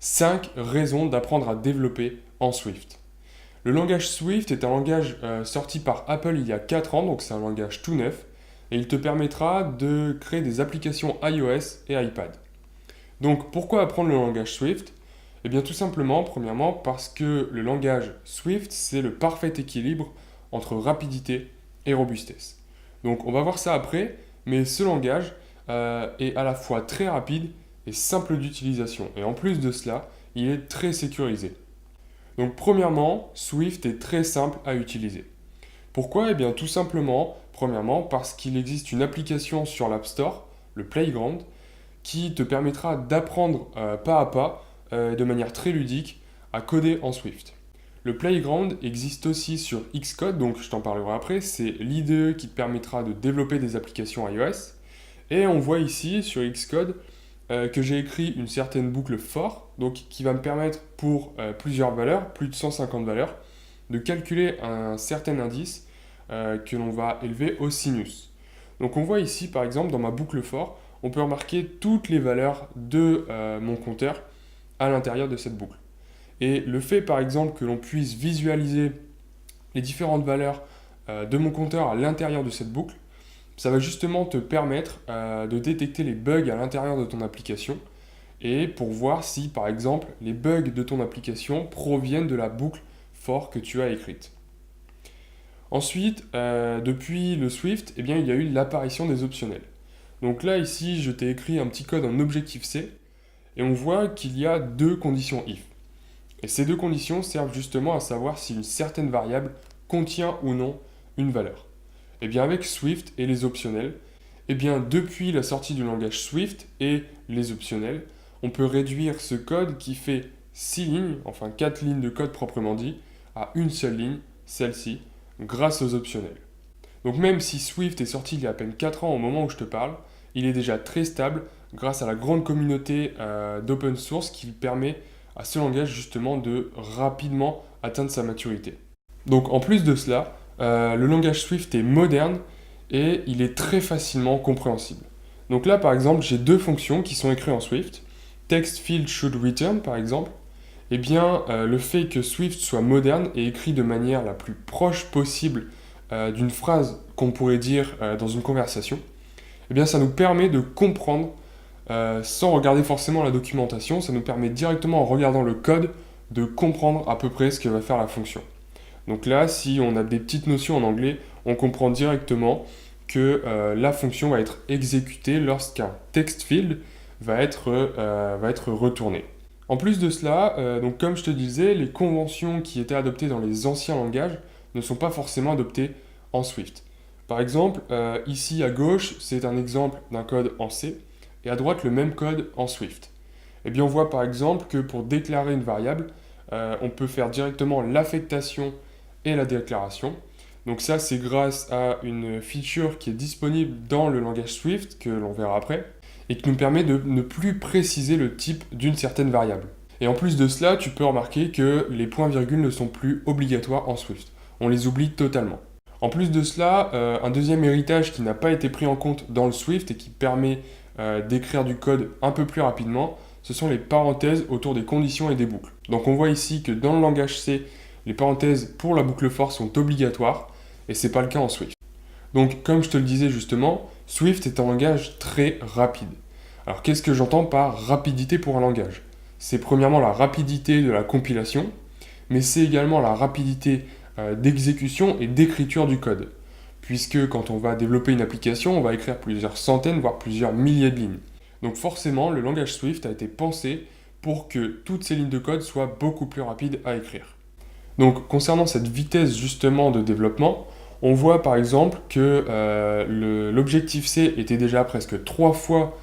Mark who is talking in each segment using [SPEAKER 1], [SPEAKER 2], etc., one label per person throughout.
[SPEAKER 1] 5 raisons d'apprendre à développer en Swift. Le langage Swift est un langage sorti par Apple il y a 4 ans, donc c'est un langage tout neuf, et il te permettra de créer des applications iOS et iPad. Donc pourquoi apprendre le langage Swift? Eh bien tout simplement, premièrement, parce que le langage Swift, c'est le parfait équilibre entre rapidité et robustesse. Donc on va voir ça après, mais ce langage est à la fois très rapide et simple d'utilisation. Et en plus de cela, il est très sécurisé. Donc premièrement, Swift est très simple à utiliser. Pourquoi? Eh bien tout simplement, premièrement, parce qu'il existe une application sur l'App Store, le Playground, qui te permettra d'apprendre pas à pas, de manière très ludique, à coder en Swift. Le Playground existe aussi sur Xcode, donc je t'en parlerai après, c'est l'IDE qui te permettra de développer des applications iOS. Et on voit ici sur Xcode que j'ai écrit une certaine boucle for, donc qui va me permettre pour plusieurs valeurs, plus de 150 valeurs, de calculer un certain indice que l'on va élever au sinus. Donc on voit ici par exemple dans ma boucle for, on peut remarquer toutes les valeurs de mon compteur à l'intérieur de cette boucle. Et le fait par exemple que l'on puisse visualiser les différentes valeurs de mon compteur à l'intérieur de cette boucle, ça va justement te permettre de détecter les bugs à l'intérieur de ton application et pour voir si par exemple les bugs de ton application proviennent de la boucle for que tu as écrite. Ensuite, depuis le Swift, eh bien, il y a eu l'apparition des optionnels. Donc là, ici, je t'ai écrit un petit code en Objective-C et on voit qu'il y a deux conditions if. Et ces deux conditions servent justement à savoir si une certaine variable contient ou non une valeur. Et bien avec Swift et les optionnels, et bien depuis la sortie du langage Swift et les optionnels, on peut réduire ce code qui fait 6 lignes, enfin 4 lignes de code proprement dit, à une seule ligne, celle-ci, grâce aux optionnels. Donc même si Swift est sorti il y a à peine 4 ans au moment où je te parle, il est déjà très stable grâce à la grande communauté d'open source qui permet à ce langage justement de rapidement atteindre sa maturité. Donc en plus de cela, le langage Swift est moderne et il est très facilement compréhensible. Donc là par exemple j'ai deux fonctions qui sont écrites en Swift. Text field should return par exemple. Eh bien le fait que Swift soit moderne et écrit de manière la plus proche possible d'une phrase qu'on pourrait dire dans une conversation, eh bien ça nous permet de comprendre sans regarder forcément la documentation, ça nous permet directement en regardant le code de comprendre à peu près ce que va faire la fonction. Donc là, si on a des petites notions en anglais, on comprend directement que la fonction va être exécutée lorsqu'un text field va être retourné. En plus de cela, donc comme je te disais, les conventions qui étaient adoptées dans les anciens langages ne sont pas forcément adoptées en Swift. Par exemple, ici à gauche, c'est un exemple d'un code en C, et à droite le même code en Swift. Eh bien on voit par exemple que pour déclarer une variable, on peut faire directement l'affectation et la déclaration. Donc ça c'est grâce à une feature qui est disponible dans le langage Swift, que l'on verra après, et qui nous permet de ne plus préciser le type d'une certaine variable. Et en plus de cela, tu peux remarquer que les points-virgules ne sont plus obligatoires en Swift. On les oublie totalement. En plus de cela, un deuxième héritage qui n'a pas été pris en compte dans le Swift et qui permet d'écrire du code un peu plus rapidement, ce sont les parenthèses autour des conditions et des boucles. Donc on voit ici que dans le langage C, les parenthèses pour la boucle for sont obligatoires et ce n'est pas le cas en Swift. Donc comme je te le disais justement, Swift est un langage très rapide. Alors qu'est-ce que j'entends par rapidité pour un langage? C'est premièrement la rapidité de la compilation, mais c'est également la rapidité d'exécution et d'écriture du code. Puisque quand on va développer une application, on va écrire plusieurs centaines, voire plusieurs milliers de lignes. Donc forcément, le langage Swift a été pensé pour que toutes ces lignes de code soient beaucoup plus rapides à écrire. Donc concernant cette vitesse justement de développement, on voit par exemple que l'Objective-C était déjà presque 3 fois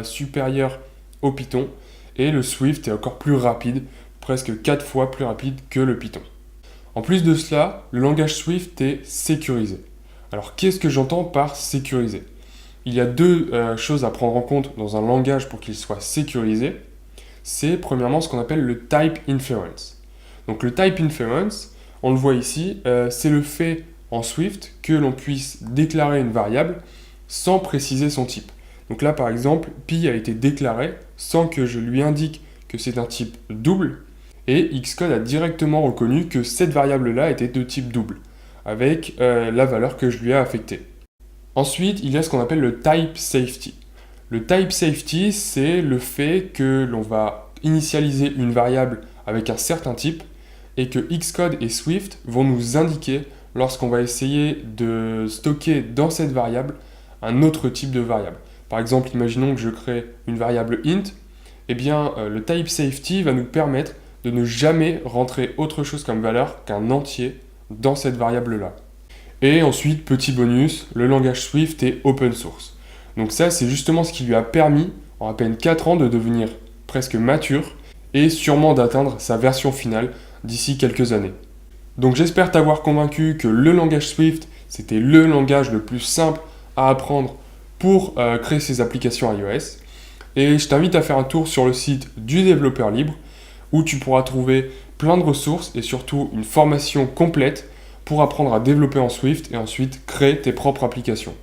[SPEAKER 1] supérieur au Python, et le Swift est encore plus rapide, presque 4 fois plus rapide que le Python. En plus de cela, le langage Swift est sécurisé. Alors qu'est-ce que j'entends par sécurisé? Il y a deux choses à prendre en compte dans un langage pour qu'il soit sécurisé. C'est premièrement ce qu'on appelle le type inference. Donc le type inference, on le voit ici, c'est le fait en Swift que l'on puisse déclarer une variable sans préciser son type. Donc là par exemple, pi a été déclaré sans que je lui indique que c'est un type double, et Xcode a directement reconnu que cette variable-là était de type double, avec la valeur que je lui ai affectée. Ensuite, il y a ce qu'on appelle le type safety. Le type safety, c'est le fait que l'on va initialiser une variable avec un certain type et que Xcode et Swift vont nous indiquer lorsqu'on va essayer de stocker dans cette variable un autre type de variable. Par exemple, imaginons que je crée une variable int, eh bien le type safety va nous permettre de ne jamais rentrer autre chose comme valeur qu'un entier dans cette variable-là. Et ensuite, petit bonus, le langage Swift est open source. Donc ça, c'est justement ce qui lui a permis, en à peine 4 ans, de devenir presque mature et sûrement d'atteindre sa version finale d'ici quelques années. Donc j'espère t'avoir convaincu que le langage Swift, c'était le langage le plus simple à apprendre pour créer ses applications iOS. Et je t'invite à faire un tour sur le site du développeur libre où tu pourras trouver plein de ressources et surtout une formation complète pour apprendre à développer en Swift et ensuite créer tes propres applications.